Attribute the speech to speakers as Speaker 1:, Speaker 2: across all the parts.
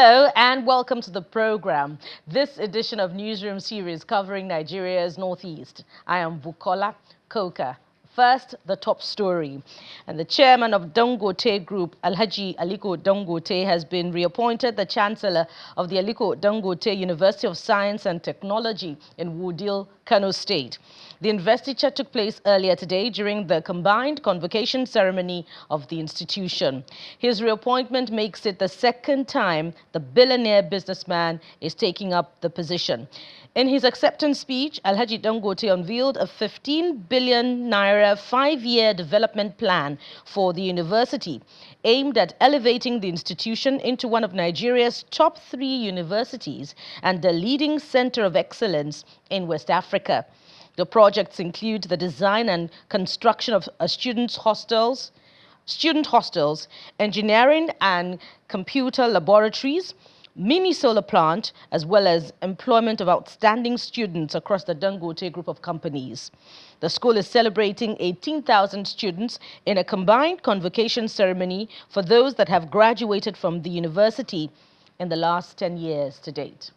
Speaker 1: Hello and welcome to the program. This edition of Newsroom series covering Nigeria's Northeast. I am Bukola Koka. First, the top story. And the chairman of Dangote Group, Alhaji Aliko Dangote, has been reappointed the chancellor of the Aliko Dangote University of Science and Technology in Wudil, Kano State. The investiture took place earlier today during the combined convocation ceremony of the institution. His reappointment makes it the second time the billionaire businessman is taking up the position. In his acceptance speech, Alhaji Dangote unveiled a 15 billion naira 5-year development plan for the university, aimed at elevating the institution into one of Nigeria's top 3 universities and the leading center of excellence in West Africa. The projects include the design and construction of student hostels, engineering and computer laboratories, mini solar plant, as well as employment of outstanding students across the Dangote group of companies. The school is celebrating 18,000 students in a combined convocation ceremony for those that have graduated from the university in the last 10 years to date.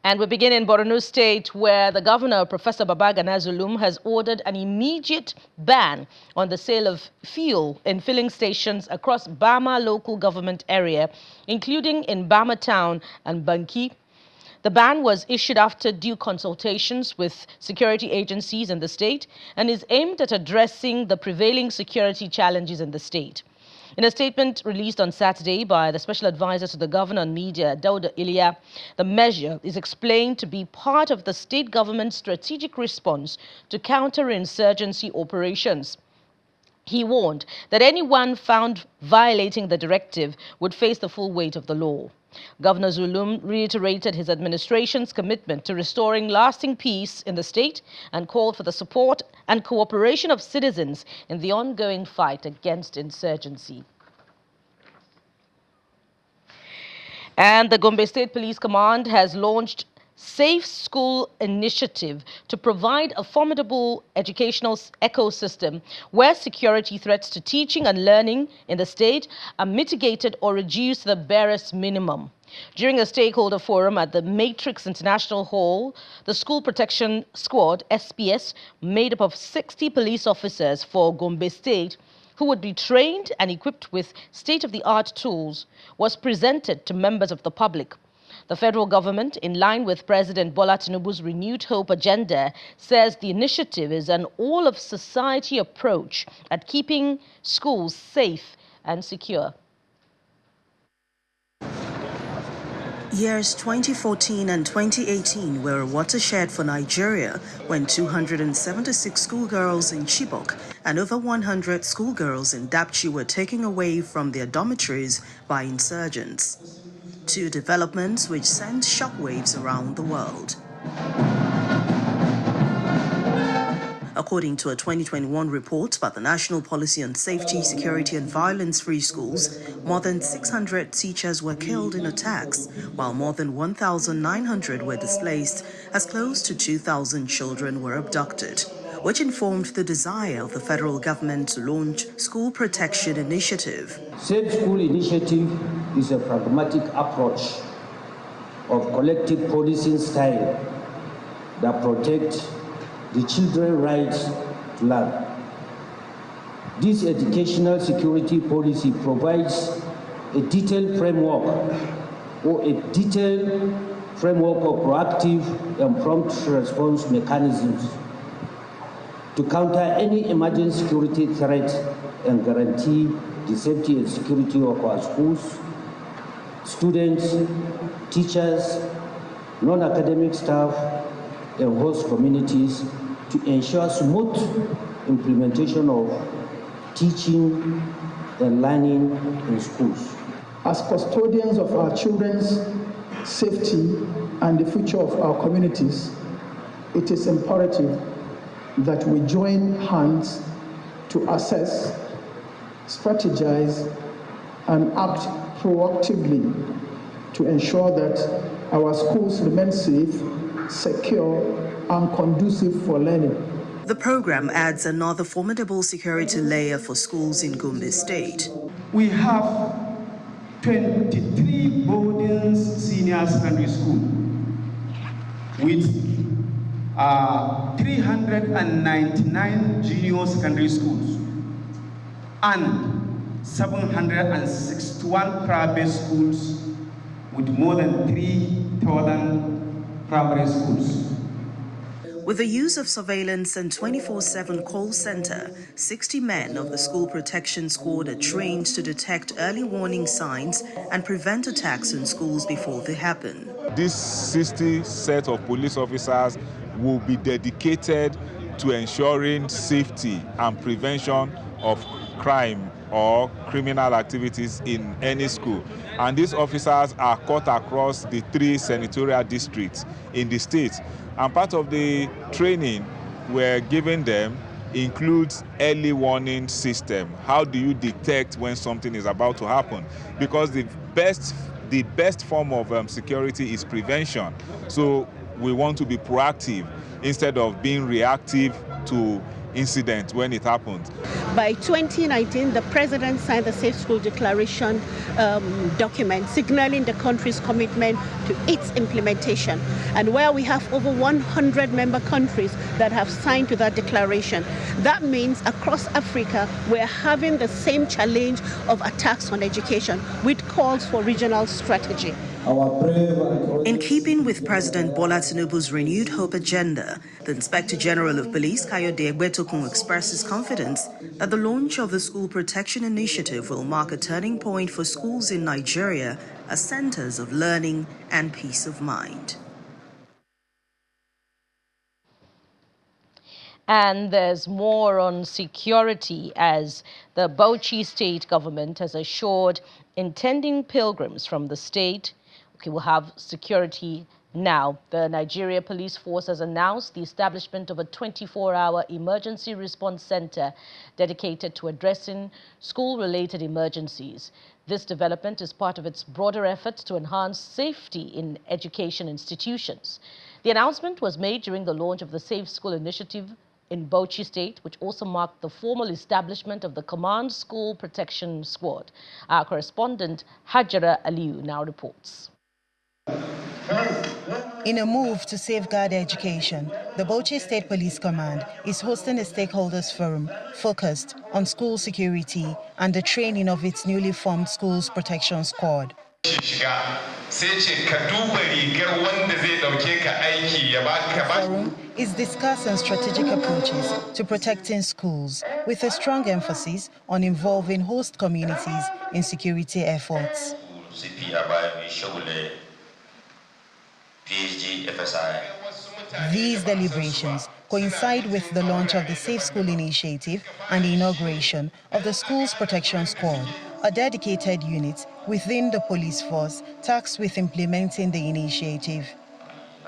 Speaker 1: And we begin in Borno State, where the governor, Professor Babagana Zulum, has ordered an immediate ban on the sale of fuel in filling stations across Bama local government area, including in Bama town and Banki. The ban was issued after due consultations with security agencies in the state and is aimed at addressing the prevailing security challenges in the state. In a statement released on Saturday by the Special Advisor to the Governor on Media, Dauda Ilya, the measure is explained to be part of the state government's strategic response to counter-insurgency operations. He warned that anyone found violating the directive would face the full weight of the law. Governor Zulum reiterated his administration's commitment to restoring lasting peace in the state and called for the support and cooperation of citizens in the ongoing fight against insurgency. And the Gombe State Police Command has launched Safe School Initiative to provide a formidable educational ecosystem where security threats to teaching and learning in the state are mitigated or reduced to the barest minimum. During a stakeholder forum at the Matrix International Hall, the School Protection Squad, SPS, made up of 60 police officers for Gombe State, who would be trained and equipped with state-of-the-art tools, was presented to members of the public. The federal government, in line with President Bola Tinubu's Renewed Hope agenda, says the initiative is an all-of-society approach at keeping schools safe and secure.
Speaker 2: Years 2014 and 2018 were a watershed for Nigeria when 276 schoolgirls in Chibok and over 100 schoolgirls in Dapchi were taken away from their dormitories by insurgents. 2 developments which sent shockwaves around the world. According to a 2021 report by the National Policy on Safety, Security and Violence-Free Schools, more than 600 teachers were killed in attacks, while more than 1,900 were displaced as close to 2,000 children were abducted, which informed the desire of the federal government to launch School Protection Initiative.
Speaker 3: Safe School Initiative is a pragmatic approach of collective policing style that protects the children's rights to learn. This educational security policy provides a detailed framework of proactive and prompt response mechanisms to counter any emerging security threat and guarantee the safety and security of our schools, students, teachers, non-academic staff, and host communities to ensure smooth implementation of teaching and learning in schools.
Speaker 4: As custodians of our children's safety and the future of our communities, it is imperative that we join hands to assess, strategize, and act proactively to ensure that our schools remain safe, secure, and conducive for learning.
Speaker 2: The program adds another formidable security layer for schools in Gombe State.
Speaker 5: We have 23 boarding senior secondary schools with 399 junior secondary schools and 761 private schools with more than 3,000 primary schools.
Speaker 2: With the use of surveillance and 24/7 call center, 60 men of the School Protection Squad are trained to detect early warning signs and prevent attacks in schools before they happen.
Speaker 6: This 60 set of police officers will be dedicated to ensuring safety and prevention of crime or criminal activities in any school. And these officers are cut across the 3 senatorial districts in the state. And part of the training we're giving them includes early warning system. How do you detect when something is about to happen? Because the best form of security is prevention. So we want to be proactive instead of being reactive to incident when it happens.
Speaker 7: By 2019, the President signed the Safe School Declaration document, signaling the country's commitment to its implementation. And where we have over 100 member countries that have signed to that declaration, that means across Africa, we're having the same challenge of attacks on education, with calls for regional strategy.
Speaker 2: In keeping with President Bola Tinubu's renewed hope agenda, the Inspector General of Police, Kayode Egbetokun, expresses confidence that the launch of the School Protection Initiative will mark a turning point for schools in Nigeria as centers of learning and peace of mind.
Speaker 1: And there's more on security, as the Bauchi state government has assured intending pilgrims from the state will have security now. The Nigeria Police Force has announced the establishment of a 24-hour emergency response center dedicated to addressing school-related emergencies. This development is part of its broader efforts to enhance safety in education institutions. The announcement was made during the launch of the Safe School Initiative in Bauchi State, which also marked the formal establishment of the Command School Protection Squad. Our correspondent Hajara Aliyu now reports.
Speaker 8: In a move to safeguard education, the Bauchi State Police Command is hosting a stakeholders forum focused on school security and the training of its newly formed Schools Protection Squad. The forum is discussing strategic approaches to protecting schools, with a strong emphasis on involving host communities in security efforts. These deliberations coincide with the launch of the Safe School Initiative and the inauguration of the Schools Protection Squad, a dedicated unit within the police force tasked with implementing the initiative.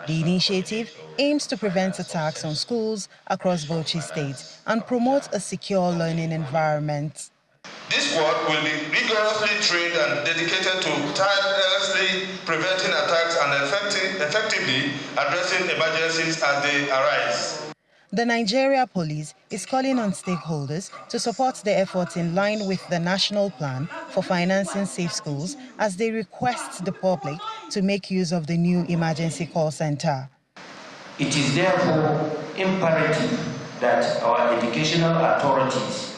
Speaker 8: The initiative aims to prevent attacks on schools across Bauchi State and promote a secure learning environment.
Speaker 9: This squad will be rigorously trained and dedicated to tirelessly preventing attacks and effectively addressing emergencies as they arise.
Speaker 8: The Nigeria Police is calling on stakeholders to support the efforts in line with the National Plan for Financing Safe Schools as they request the public to make use of the new emergency call center.
Speaker 3: It is therefore imperative that our educational authorities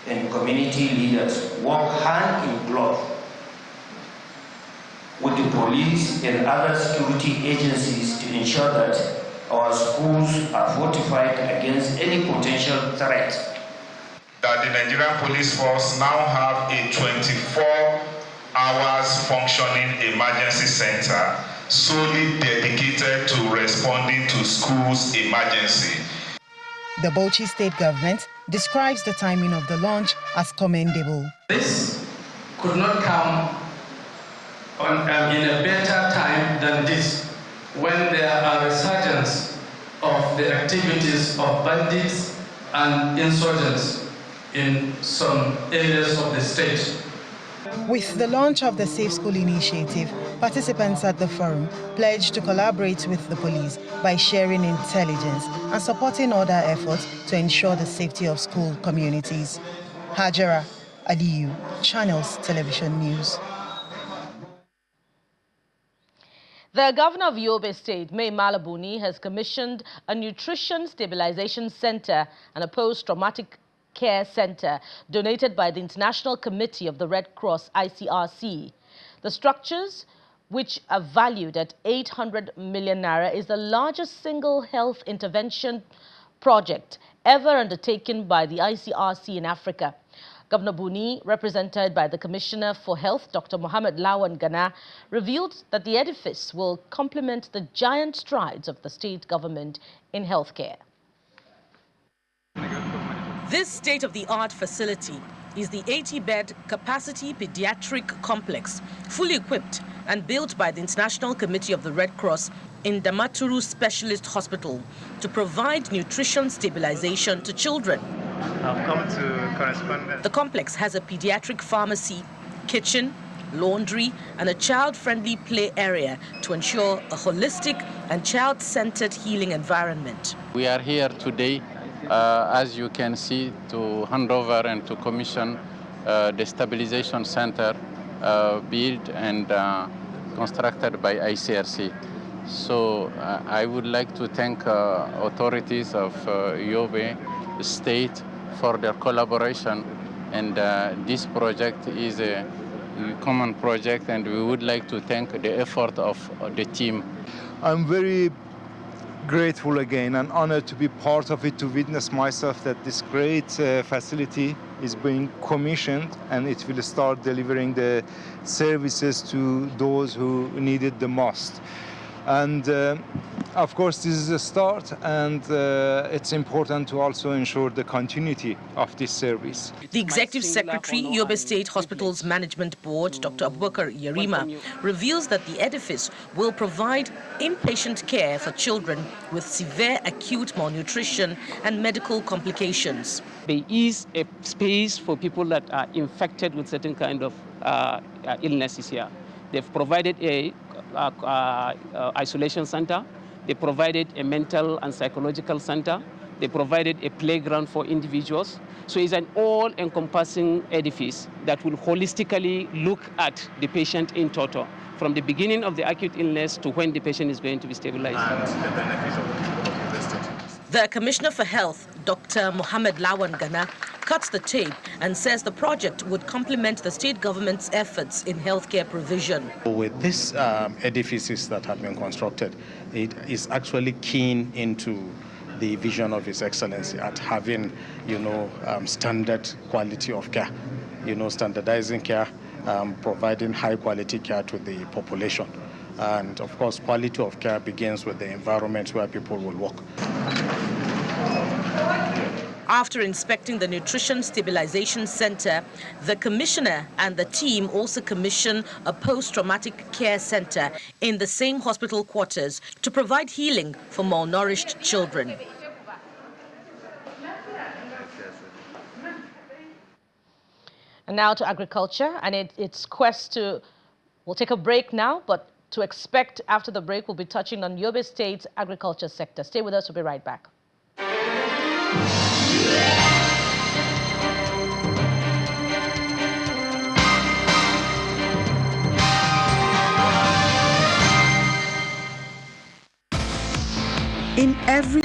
Speaker 3: and community leaders work hand in glove with the police and other security agencies to ensure that our schools are fortified against any potential threat.
Speaker 9: That the Nigerian Police Force now have a 24 hours functioning emergency center solely dedicated to responding to schools' emergency.
Speaker 8: The Bauchi State government describes the timing of the launch as commendable.
Speaker 10: This could not come in a better time than this, when there are resurgence of the activities of bandits and insurgents in some areas of the state.
Speaker 8: With the launch of the Safe School initiative, participants at the forum pledged to collaborate with the police by sharing intelligence and supporting other efforts to ensure the safety of school communities. Hajara Aliyu, Channels Television News.
Speaker 1: The governor of Yobe State, Mai Mala Buni, has commissioned a nutrition stabilization center and a post-traumatic care center donated by the International Committee of the Red Cross, ICRC. The structures, which are valued at 800 million naira, is the largest single health intervention project ever undertaken by the ICRC in Africa. Governor Buni, represented by the Commissioner for Health, Dr. Mohamed Lawan Gana, revealed that the edifice will complement the giant strides of the state government in healthcare. This state-of-the-art facility is the 80-bed capacity pediatric complex, fully equipped and built by the International Committee of the Red Cross in Damaturu Specialist Hospital to provide nutrition stabilization to children.
Speaker 11: I've come to correspond.
Speaker 1: The complex has a pediatric pharmacy, kitchen, laundry, and a child-friendly play area to ensure a holistic and child-centered healing environment.
Speaker 12: We are here today, as you can see, to hand over and to commission the stabilization center built and constructed by ICRC. So I would like to thank authorities of Yobe State for their collaboration, and this project is a common project, and we would like to thank the effort of the team.
Speaker 13: I'm very grateful again and honored to be part of it, to witness myself that this great facility is being commissioned and it will start delivering the services to those who need it the most. And of course, this is a start, and it's important to also ensure the continuity of this service.
Speaker 1: The Executive Secretary, Yobe State Hospitals Management Board, Dr. Abubakar Yarima, reveals that the edifice will provide inpatient care for children with severe acute malnutrition and medical complications.
Speaker 14: There is a space for people that are infected with certain kind of illnesses here. They've provided a isolation center. They provided a mental and psychological center. They provided a playground for individuals. So it's an all-encompassing edifice that will holistically look at the patient in total, from the beginning of the acute illness to when the patient is going to be stabilized.
Speaker 11: And the benefits of the people of the state.
Speaker 1: The Commissioner for Health, Dr. Mohamed Lawan Gana, cuts the tape and says the project would complement the state government's efforts in healthcare provision.
Speaker 15: With these edifices that have been constructed, it is actually keen into the vision of His Excellency at having, standard quality of care, standardizing care, providing high quality care to the population. And of course, quality of care begins with the environment where people will work.
Speaker 1: After inspecting the Nutrition Stabilization Center, the Commissioner and the team also commissioned a post-traumatic care center in the same hospital quarters to provide healing for malnourished children. And now to agriculture and its quest to... We'll take a break now, but to expect after the break, we'll be touching on Yobe State's agriculture sector. Stay with us, we'll be right back.
Speaker 2: In every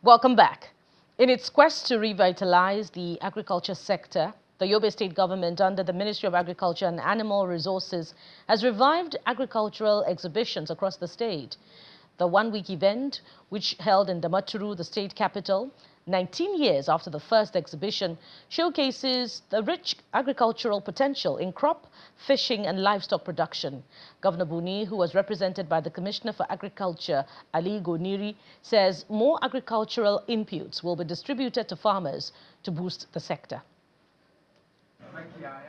Speaker 1: Welcome back. In its quest to revitalize the agriculture sector, the Yobe State government, under the Ministry of Agriculture and Animal Resources, has revived agricultural exhibitions across the state. The one-week event, which held in Damaturu, the state capital, 19 years after the first exhibition, showcases the rich agricultural potential in crop, fishing and livestock production. Governor Buni, who was represented by the Commissioner for Agriculture, Aliko, says more agricultural inputs will be distributed to farmers to boost the sector.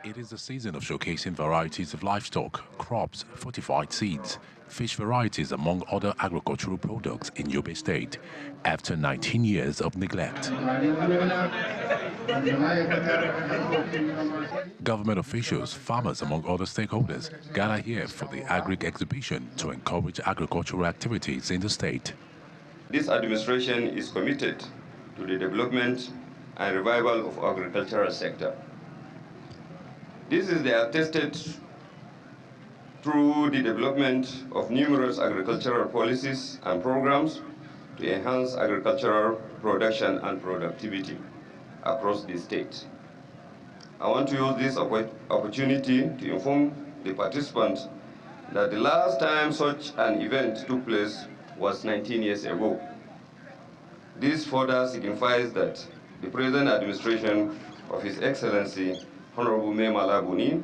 Speaker 16: It is the season of showcasing varieties of livestock, crops, fortified seeds, fish varieties among other agricultural products in Yobe State after 19 years of neglect. Government officials, farmers, among other stakeholders gather here for the Agric exhibition to encourage agricultural activities in the state.
Speaker 17: This administration is committed to the development and revival of agricultural sector. This is attested through the development of numerous agricultural policies and programs to enhance agricultural production and productivity across the state. I want to use this opportunity to inform the participants that the last time such an event took place was 19 years ago. This further signifies that the present administration of His Excellency Honorable Memala Buni,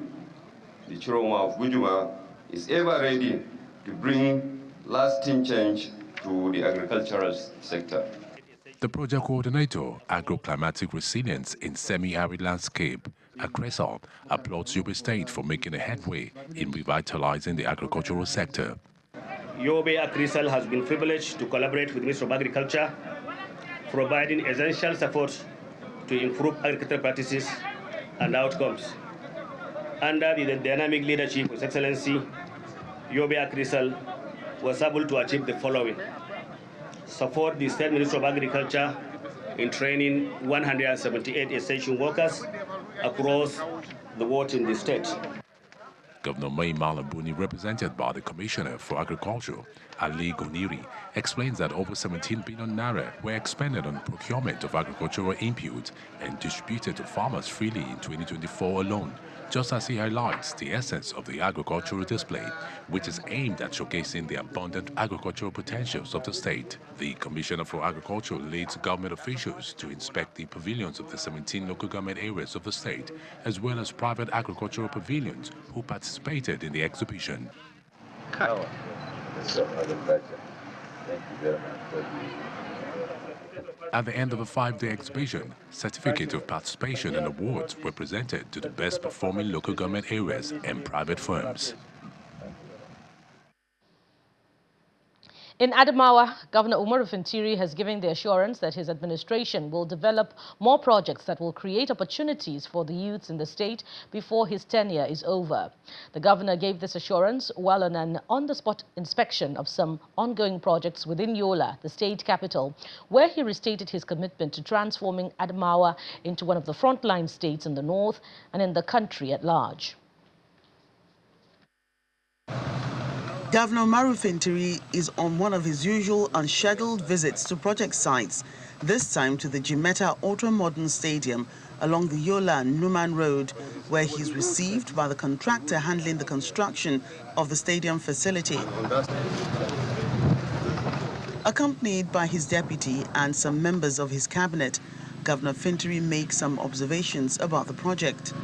Speaker 17: the Chiroma of Gujuma, is ever ready to bring lasting change to the agricultural sector.
Speaker 16: The project coordinator, Agroclimatic Resilience in Semi-Arid Landscape, Akresal, applauds Yobe State for making a headway in revitalizing the agricultural sector.
Speaker 18: Yobe Akresal has been privileged to collaborate with the Ministry of Agriculture, providing essential support to improve agricultural practices and outcomes. Under the dynamic leadership of His Excellency, Yobe Akresal was able to achieve the following: support the State Ministry of Agriculture in training 178 extension workers across the world in the state.
Speaker 16: Governor Mai Malambuni, represented by the Commissioner for Agriculture, Aliko, explains that over 17 billion naira were expended on procurement of agricultural inputs and distributed to farmers freely in 2024 alone, just as he highlights the essence of the agricultural display, which is aimed at showcasing the abundant agricultural potentials of the state. The Commissioner for Agriculture leads government officials to inspect the pavilions of the 17 local government areas of the state, as well as private agricultural pavilions who participated in the exhibition. At the end of the 5-day exhibition, certificates of participation and awards were presented to the best performing local government areas and private firms.
Speaker 1: In Adamawa, Governor Umar Fintiri has given the assurance that his administration will develop more projects that will create opportunities for the youths in the state before his tenure is over. The governor gave this assurance while on an on-the-spot inspection of some ongoing projects within Yola, the state capital, where he restated his commitment to transforming Adamawa into one of the frontline states in the north and in the country at large.
Speaker 19: Governor Umaru Fintiri is on one of his usual unscheduled visits to project sites, this time to the Jimeta Ultra-Modern Stadium along the Yola-Numan Road, where he's received by the contractor handling the construction of the stadium facility. Accompanied by his deputy and some members of his cabinet, Governor Fintiri makes some observations about the project.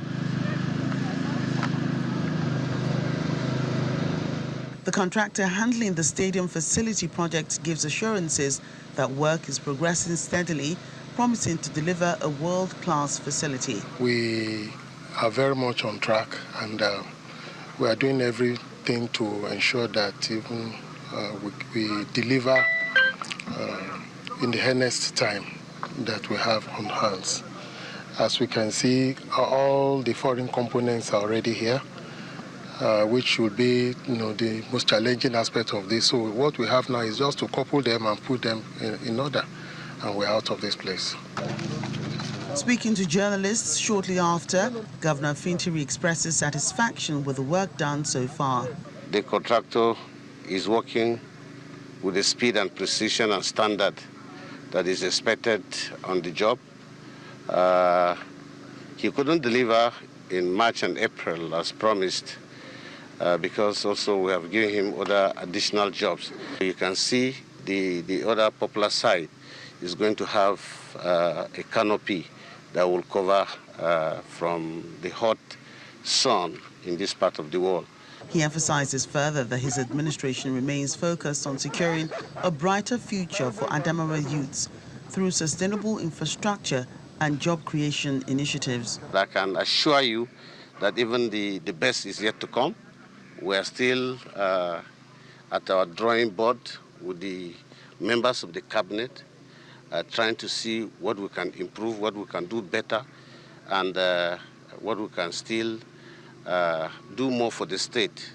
Speaker 19: The contractor handling the stadium facility project gives assurances that work is progressing steadily, promising to deliver a world-class facility.
Speaker 20: We are very much on track, and we are doing everything to ensure that even we deliver in the earnest time that we have on hands. As we can see, all the foreign components are already here. Which will be, the most challenging aspect of this. So what we have now is just to couple them and put them in order, and we're out of this place.
Speaker 19: Speaking to journalists shortly after, Governor Fintiri expresses satisfaction with the work done so far.
Speaker 21: The contractor is working with the speed and precision and standard that is expected on the job. He couldn't deliver in March and April as promised, because also we have given him other additional jobs. You can see the other popular side is going to have a canopy that will cover from the hot sun in this part of the world.
Speaker 19: He emphasizes further that his administration remains focused on securing a brighter future for Adamawa youths through sustainable infrastructure and job creation initiatives.
Speaker 21: I can assure you that even the best is yet to come. We are still at our drawing board with the members of the cabinet, trying to see what we can improve, what we can do better, and what we can still do more for the state,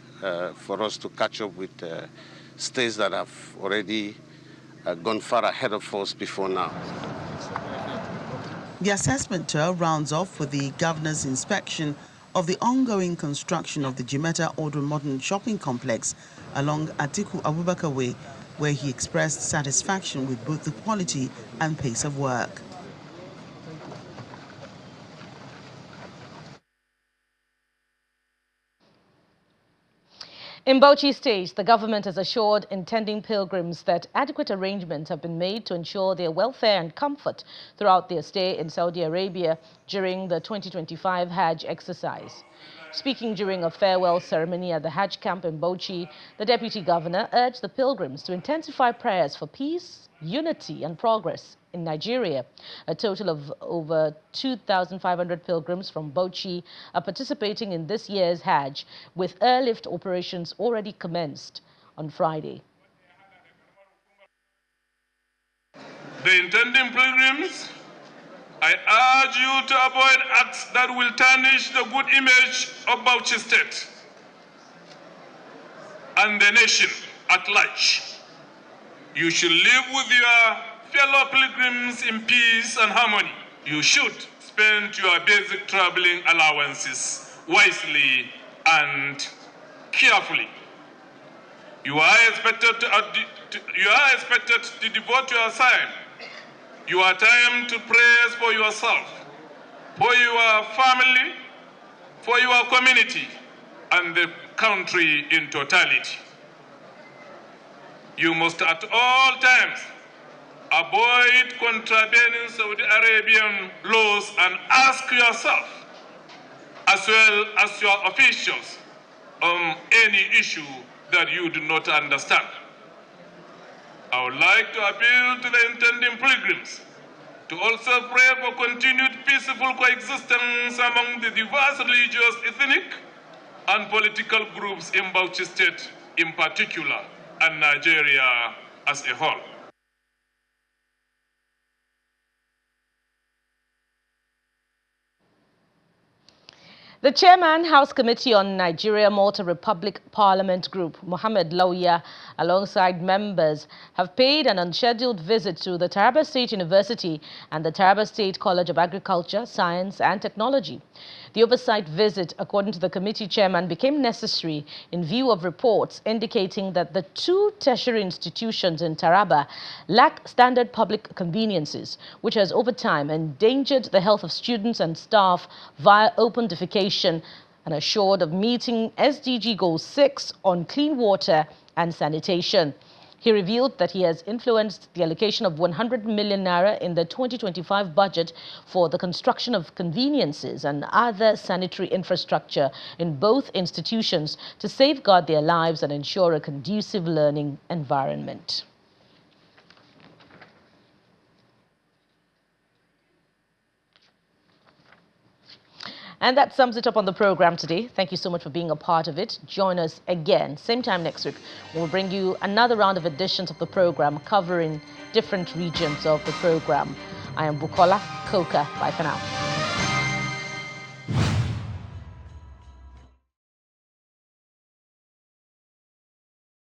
Speaker 21: for us to catch up with states that have already gone far ahead of us before now.
Speaker 19: The assessment tour rounds off with the governor's inspection of the ongoing construction of the Jimeta Odo Modern Shopping Complex along Atiku Abubakar Way, where he expressed satisfaction with both the quality and pace of work.
Speaker 1: In Bauchi State, the government has assured intending pilgrims that adequate arrangements have been made to ensure their welfare and comfort throughout their stay in Saudi Arabia during the 2025 Hajj exercise. Speaking during a farewell ceremony at the Hajj camp in Bauchi, the deputy governor urged the pilgrims to intensify prayers for peace, unity and progress in Nigeria. A total of over 2,500 pilgrims from Bauchi are participating in this year's Hajj, with airlift operations already commenced on Friday.
Speaker 4: The intending pilgrims, I urge you to avoid acts that will tarnish the good image of Bauchi State and the nation at large. You should live with your fellow pilgrims in peace and harmony. You should spend your basic traveling allowances wisely and carefully. You are expected to devote your time to prayers for yourself, for your family, for your community, and the country in totality. You must at all times avoid contravening Saudi Arabian laws and ask yourself, as well as your officials, on any issue that you do not understand. I would like to appeal to the intending pilgrims to also pray for continued peaceful coexistence among the diverse religious, ethnic, and political groups in Bauchi State in particular, and Nigeria as a whole.
Speaker 1: The chairman, House Committee on Nigeria-Malta Republic Parliament Group, Mohammed Lawyer, alongside members, have paid an unscheduled visit to the Taraba State University and the Taraba State College of Agriculture, Science and Technology. The oversight visit, according to the committee chairman, became necessary in view of reports indicating that the two tertiary institutions in Taraba lack standard public conveniences, which has over time endangered the health of students and staff via open defecation, and assured of meeting SDG Goal 6 on clean water and sanitation. He revealed that he has influenced the allocation of 100 million naira in the 2025 budget for the construction of conveniences and other sanitary infrastructure in both institutions to safeguard their lives and ensure a conducive learning environment. And that sums it up on the program today. Thank you so much for being a part of it. Join us again, same time next week. We'll bring you another round of editions of the program covering different regions of the program. I am Bukola Koka. Bye for now.